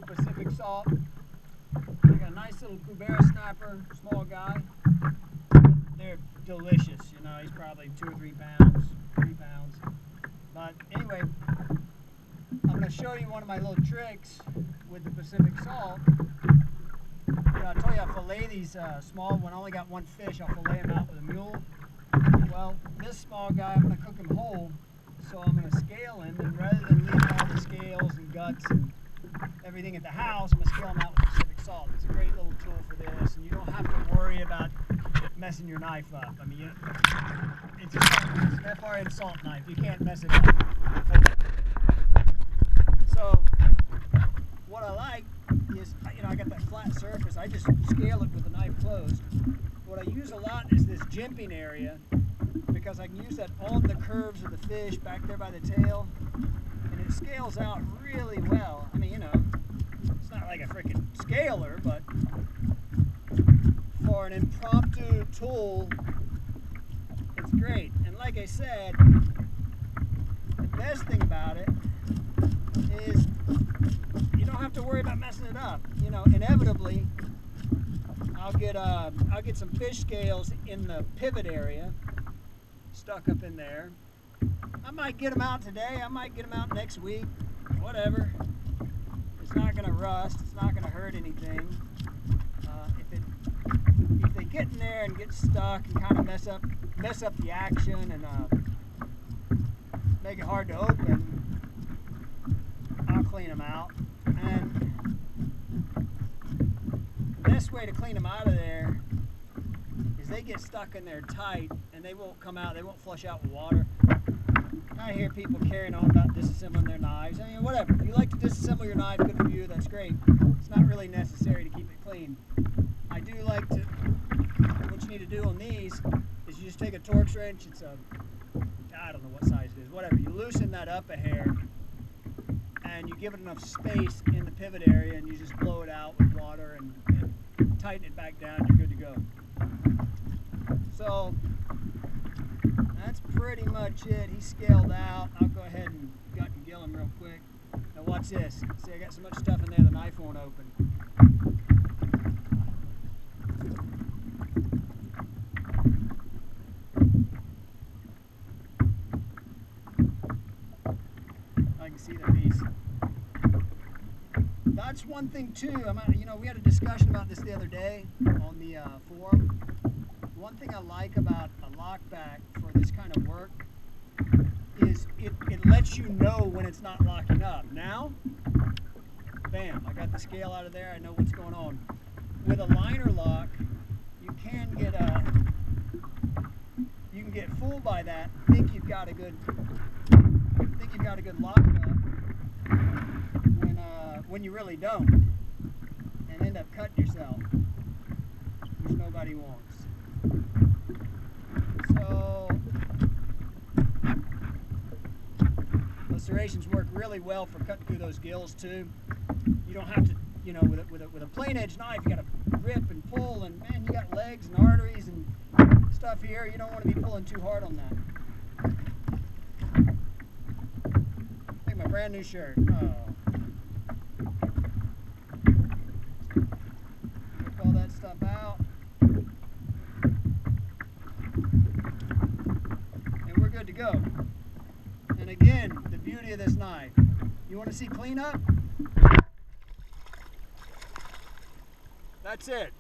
Spyderco Pacific Salt. I got a nice little Kubera snapper, small guy. They're delicious, you know, he's probably 2 or 3 pounds, 3 pounds. But anyway, I'm going to show you one of my little tricks with the Pacific Salt. You know, I told you I fillet these small, when I only got one fish, I'll fillet them out with a mule. Well, this small guy, I'm going to cook him whole, so I'm going to scale him, and rather than leave all the scales and guts and everything at the house, I'm going to scale him out with Pacific Salt. It's a great little tool for this, and you don't have to worry about messing your knife up. I mean, it's an FRN salt knife. You can't mess it up. So, what I like is, you know, I got that flat surface. I just scale it with the knife closed. What I use a lot is this jimping area, because I can use that on the curves of the fish back there by the tail, and it scales out really well. I mean, you know, it's not like a freaking scaler, but for an impromptu tool, it's great. And like I said, the best thing about it is you don't have to worry about messing it up. You know, inevitably, I'll get some fish scales in the pivot area, stuck up in there. I might get them out today, I might get them out next week, whatever. It's not going to rust, it's not going to hurt anything. If they get in there and get stuck and kind of mess up the action and make it hard to open, I'll clean them out. And the best way to clean them out of there is they get stuck in there tight and they won't come out, they won't flush out with water. I hear people carrying on about disassembling their knives. I mean, whatever. If you like to disassemble your knife, good for you, that's great. It's not really necessary to keep it clean. I do like to, what you need to do on these is you just take a Torx wrench. It's a, I don't know what size it is, whatever. You loosen that up a hair and you give it enough space in the pivot area and you just blow it out with water and tighten it back down, you're good to go. So that's pretty much it. He's scaled out. I'll go ahead and gut and gill him real quick. Now watch this. See, I got so much stuff in there the knife won't open. I can see the piece. That's one thing too. You know, we had a discussion about this the other day on the forum. One thing I like about a lockback for this kind of work is it lets you know when it's not locking up. Now, bam, I got the scale out of there, I know what's going on. With a liner lock, you can get fooled by that, think you've got a good lockup when you really don't, and end up cutting yourself, which nobody wants. So those serrations work really well for cutting through those gills too. You don't have to, you know, with a plain edge knife, you got to rip and pull, and man, you got legs and arteries and stuff here. You don't want to be pulling too hard on that. Like my brand new shirt. Oh. Rip all that stuff out. Good to go. And again, the beauty of this knife. You want to see cleanup? That's it.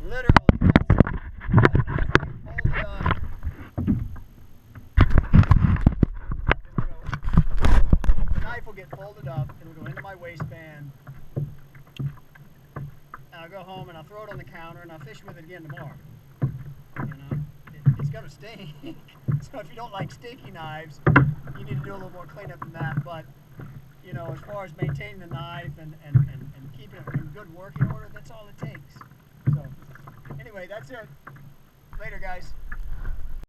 Literally. Hold it up. The knife will get folded up. It'll go into my waistband. And I'll go home and I'll throw it on the counter and I'll fish with it again tomorrow. You know? It's going to stink. So if you don't like stinky knives, you need to do a little more cleanup than that. But, you know, as far as maintaining the knife and keeping it in good working order, that's all it takes. So, anyway, that's it. Later, guys.